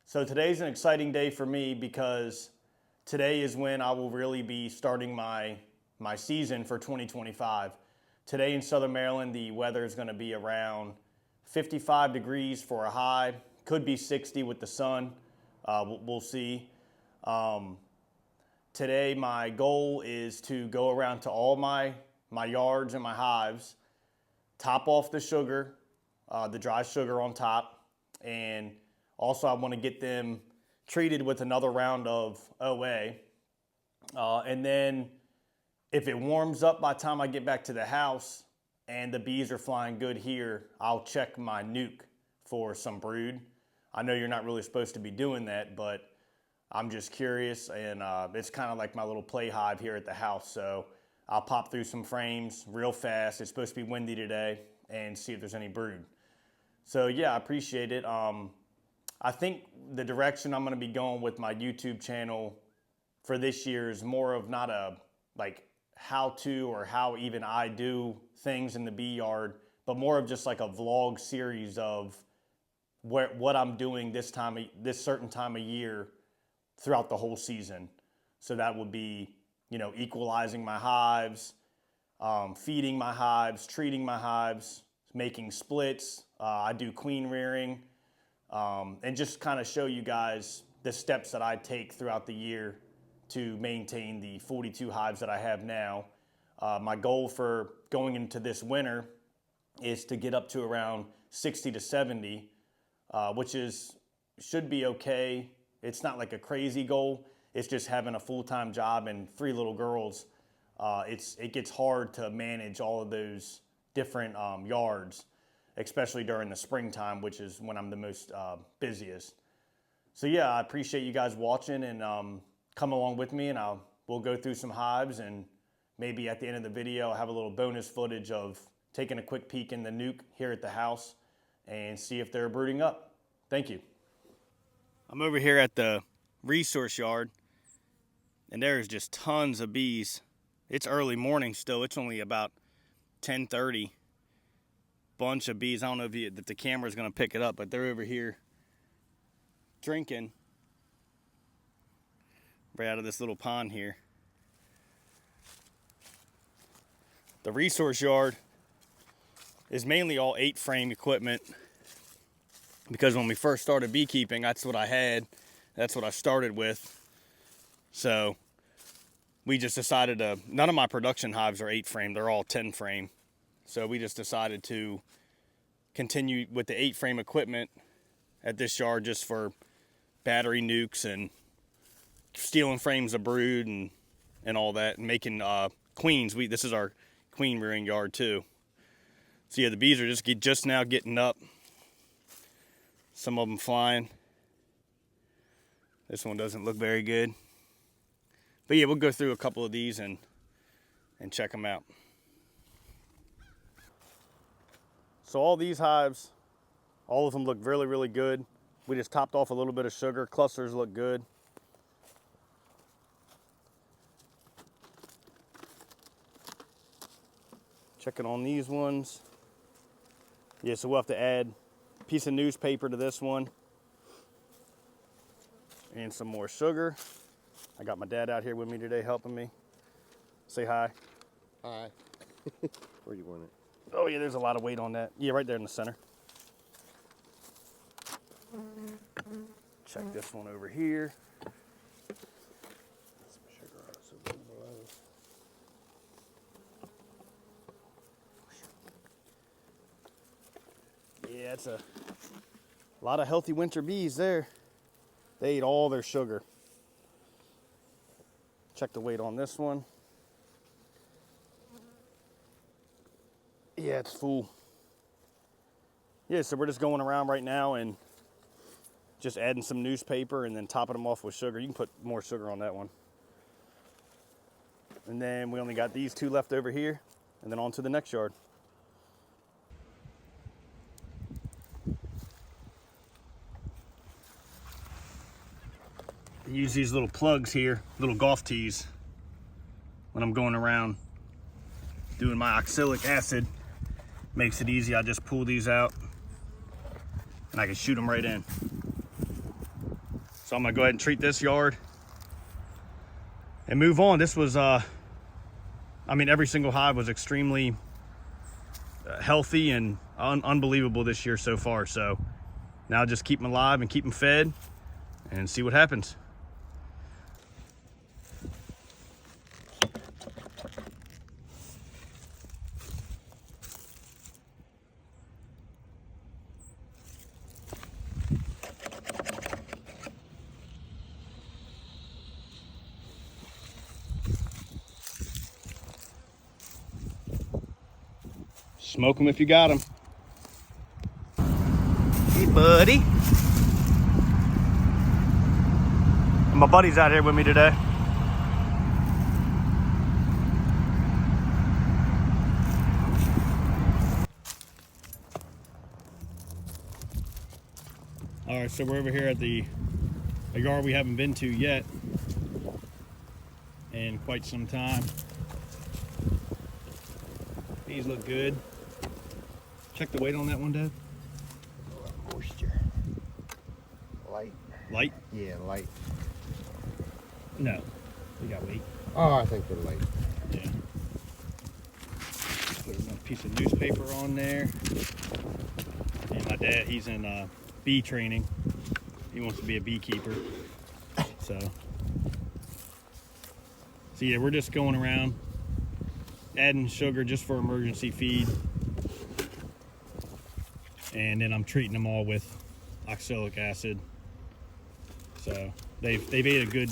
So today's an exciting day for me because today is when I will really be starting my season for 2025. Today in Southern Maryland, the weather is going to be around 55 degrees for a high. Could be 60 with the sun. We'll see. Today, my goal is to go around to all my yards and my hives, top off the sugar, the dry sugar on top, and also I want to get them treated with another round of OA. And then if it warms up by the time I get back to the house and the bees are flying good here, I'll check my nuke for some brood. I know you're not really supposed to be doing that, but I'm just curious, and it's kind of like my little play hive here at the house. So I'll pop through some frames real fast. It's supposed to be windy today, and see if there's any brood. So yeah, I appreciate it. I think the direction I'm going to be going with my YouTube channel for this year is more of not a like how to or how even I do things in the bee yard, but more of just like a vlog series of what I'm doing this certain time of year throughout the whole season. So that would be, equalizing my hives, feeding my hives, treating my hives, making splits. I do queen rearing, and just kind of show you guys the steps that I take throughout the year to maintain the 42 hives that I have now. My goal for going into this winter is to get up to around 60 to 70, which should be okay. It's not like a crazy goal. It's just having a full-time job and 3 little girls. It gets hard to manage all of those different yards, especially during the springtime, which is when I'm the most busiest. So yeah, I appreciate you guys watching, and come along with me, and we'll go through some hives, and maybe at the end of the video I'll have a little bonus footage of taking a quick peek in the nuke here at the house and see if they're brooding up. Thank you. I'm over here at the resource yard, and there's just tons of bees. It's early morning still. It's only about 10:30. Bunch of bees. I don't know if the camera's going to pick it up, but they're over here drinking right out of this little pond here. The resource yard is mainly all 8-frame equipment, because when we first started beekeeping, that's what I had. That's what I started with. So we just decided none of my production hives are 8-frame. They're all 10-frame. So we just decided to continue with the 8-frame equipment at this yard, just for battery nukes and stealing frames of brood and all that, and making queens. This is our queen rearing yard too. So yeah, the bees are just now getting up. Some of them flying. This one doesn't look very good. But yeah, we'll go through a couple of these and check them out. So all these hives, all of them look really, really good. We just topped off a little bit of sugar. Clusters look good. Checking on these ones. Yeah, so we'll have to add a piece of newspaper to this one. And some more sugar. I got my dad out here with me today helping me. Say hi. Hi. Where do you want it? Oh yeah, there's a lot of weight on that. Yeah, right there in the center. Check this one over here. Some sugar also below. Yeah, it's a lot of healthy winter bees there. They ate all their sugar. Check the weight on this one. Yeah, it's full. Yeah, so we're just going around right now and just adding some newspaper and then topping them off with sugar. You can put more sugar on that one. And then we only got these 2 left over here, and then on to the next yard. I use these little plugs here, little golf tees, when I'm going around doing my oxalic acid. Makes it easy. I just pull these out and I can shoot them right in. So I'm gonna go ahead and treat this yard and move on. This was, I mean, every single hive was extremely healthy and unbelievable this year so far. So now just keep them alive and keep them fed and see what happens. Smoke them if you got them. Hey, buddy. And my buddy's out here with me today. All right, so we're over here at a yard we haven't been to yet in quite some time. These look good. Check the weight on that one, Dad. Moisture. Light. Light? Yeah, light. No. We got weight. Oh, I think they're light. Yeah. Put a piece of newspaper on there. And my dad, he's in bee training. He wants to be a beekeeper. So yeah, we're just going around adding sugar just for emergency feed. And then I'm treating them all with oxalic acid. So they've ate a good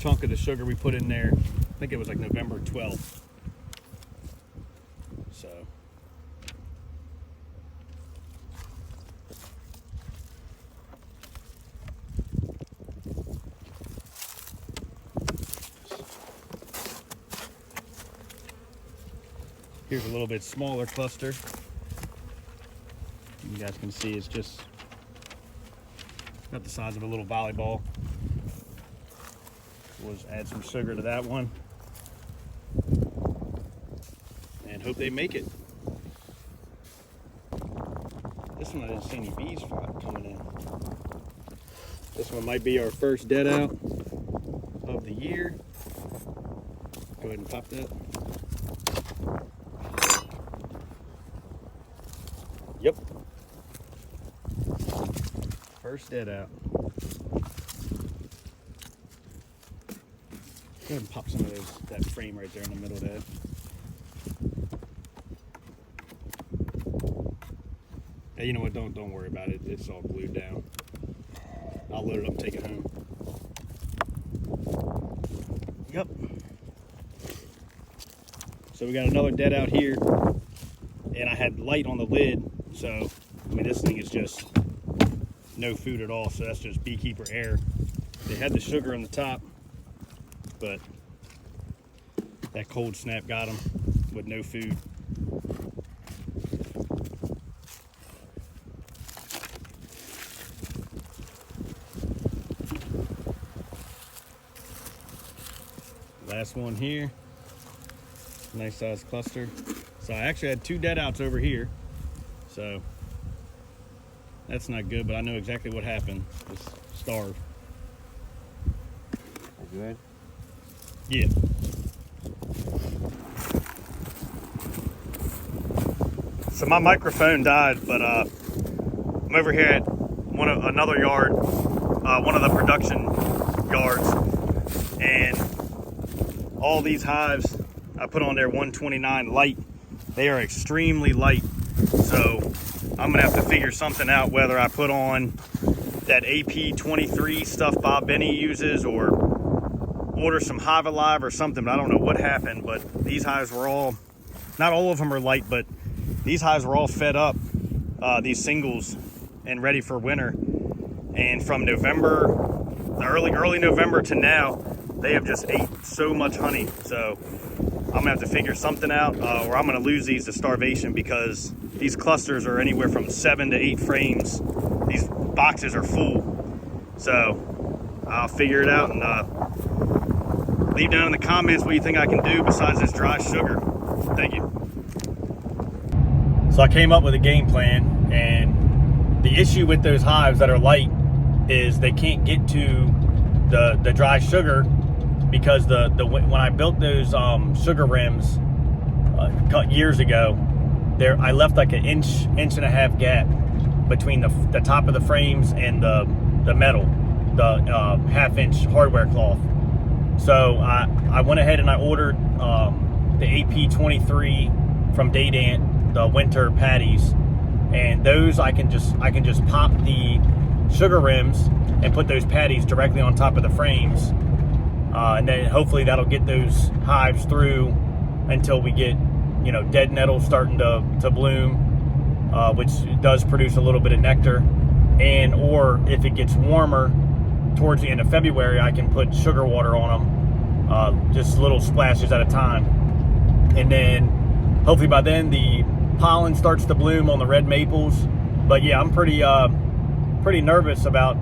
chunk of the sugar we put in there. I think it was like November 12th. So here's a little bit smaller cluster. You guys can see it's just about the size of a little volleyball. We'll just add some sugar to that one and hope they make it. This one I didn't see any bees coming in. This one might be our first dead out of the year. Go ahead and pop that. Yep. First dead out. Go ahead and pop some of that frame right there in the middle of that. Hey, you know what? Don't worry about it. It's all glued down. I'll load it up and take it home. Yep. So we got another dead out here, and I had light on the lid. So, I mean, this thing is just no food at all. So that's just beekeeper air. They had the sugar on the top, but that cold snap got them with no food. Last one here. Nice size cluster. So I actually had 2 dead outs over here. So that's not good, but I know exactly what happened. Just starved. Good? Yeah. So my microphone died, but I'm over here at another yard, one of the production yards, and all these hives I put on there 129 light. They are extremely light, so I'm gonna have to figure something out, whether I put on that AP23 stuff Bob Benny uses or order some Hive Alive or something. But I don't know what happened, but these hives were all, not all of them are light, but these hives were all fed up, these singles, and ready for winter. And from November, early November to now, they have just ate so much honey. So I'm gonna have to figure something out, or I'm gonna lose these to starvation, because these clusters are anywhere from 7 to 8 frames. These boxes are full. So I'll figure it out, and leave down in the comments what you think I can do besides this dry sugar. Thank you. So I came up with a game plan, and the issue with those hives that are light is they can't get to the dry sugar because when I built those sugar rims years ago, I left like an inch and a half gap between the top of the frames and the metal, the half-inch hardware cloth. So I went ahead and I ordered the AP23 from Daydant, the winter patties, and those I can just pop the sugar rims and put those patties directly on top of the frames, and then hopefully that'll get those hives through until we get, you know, dead nettles starting to bloom, which does produce a little bit of nectar. And or if it gets warmer towards the end of February, I can put sugar water on them, just little splashes at a time, and then hopefully by then the pollen starts to bloom on the red maples. But yeah, I'm pretty nervous about,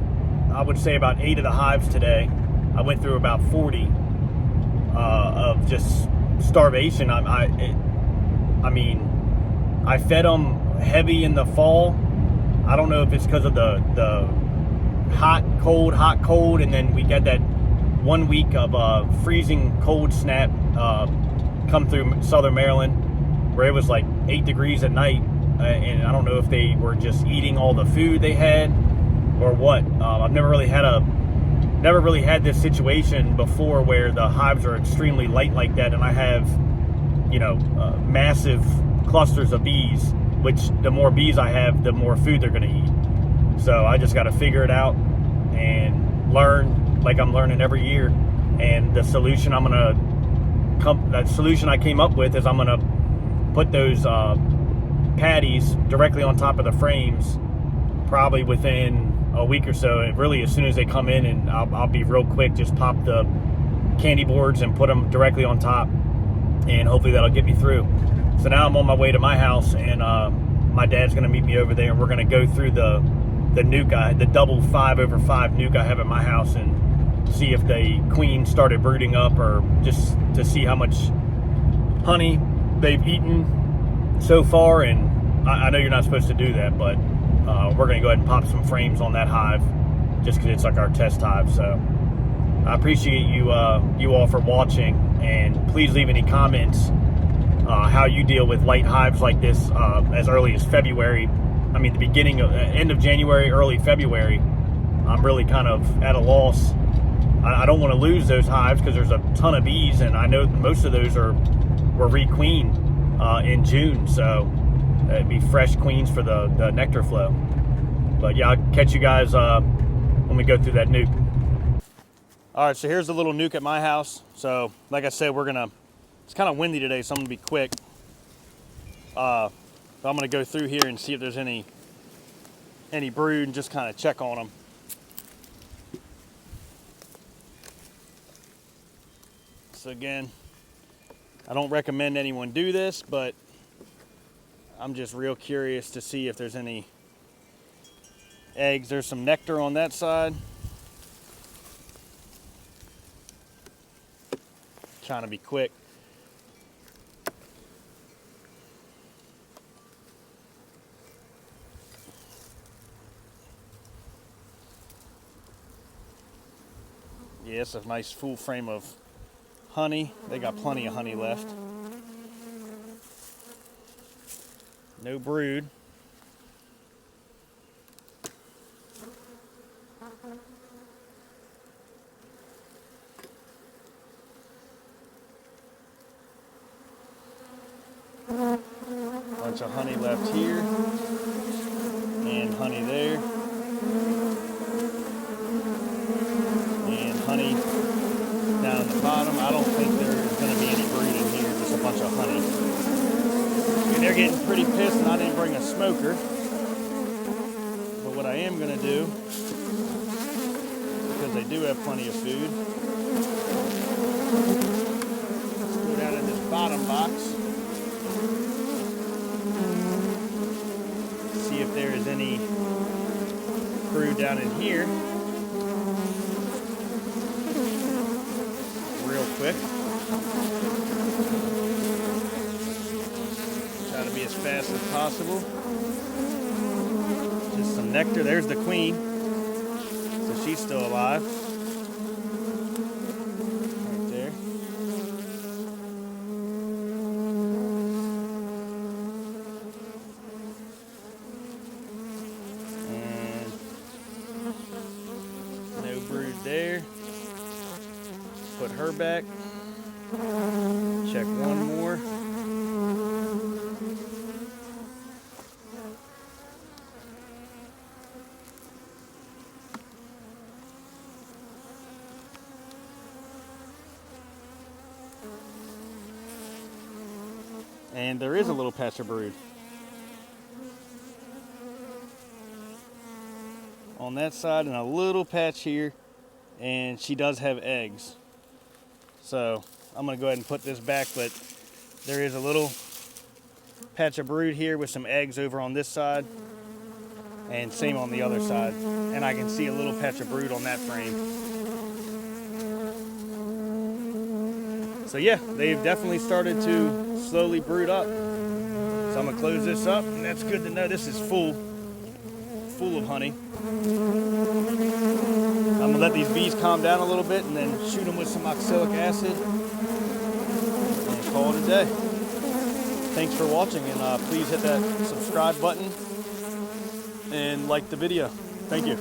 I would say, about 8 of the hives today. I went through about 40 of just starvation. I mean, I fed them heavy in the fall. I don't know if it's because of the hot, cold, and then we got that 1 week of freezing cold snap come through southern Maryland, where it was like 8 degrees at night, and I don't know if they were just eating all the food they had or what. I've never really had this situation before where the hives are extremely light like that, and I have, you know, massive clusters of bees, which the more bees I have, the more food they're going to eat. So I just got to figure it out and learn, like I'm learning every year. And the solution that solution I came up with is I'm going to put those patties directly on top of the frames, probably within a week or so. And really, as soon as they come in, and I'll be real quick, just pop the candy boards and put them directly on top, and hopefully that'll get me through. So now I'm on my way to my house, and my dad's going to meet me over there, and we're going to go through the nuke, the double 5/5 nuke I have at my house, and see if the queen started brooding up, or just to see how much honey they've eaten so far. And I know you're not supposed to do that, but we're going to go ahead and pop some frames on that hive just because it's like our test hive. So I appreciate you all for watching, and please leave any comments how you deal with light hives like this as early as February. I mean, the end of January, early February. I'm really kind of at a loss. I don't want to lose those hives because there's a ton of bees, and I know most of those were requeened in June, so it'd be fresh queens for the nectar flow. But yeah, I'll catch you guys when we go through that nuke. All right, so here's the little nuke at my house. So like I said, it's kind of windy today, so I'm gonna be quick. But I'm gonna go through here and see if there's any brood, and just kind of check on them. So again, I don't recommend anyone do this, but I'm just real curious to see if there's any eggs. There's some nectar on that side. Trying to be quick. Yeah, it's a nice full frame of honey. They got plenty of honey left. No brood. Bunch of honey left here, and honey there, and honey down at the bottom. I don't think there's going to be any brood in here, just a bunch of honey. I mean, they're getting pretty pissed, and I didn't bring a smoker. But what I am going to do, because they do have plenty of food, let's go down in this bottom box. See if there is any brood down in here. Real quick. Try to be as fast as possible. Just some nectar. There's the queen. hive. Right there. And no brood there. Put her back. Check one more. And there is a little patch of brood on that side and a little patch here, and she does have eggs. So I'm gonna go ahead and put this back, but there is a little patch of brood here with some eggs over on this side, and same on the other side. And I can see a little patch of brood on that frame. So yeah, they've definitely started to slowly brood up. So I'm gonna close this up, and that's good to know. This is full of honey. I'm gonna let these bees calm down a little bit and then shoot them with some oxalic acid and call it a day. Thanks for watching, and please hit that subscribe button and like the video. Thank you.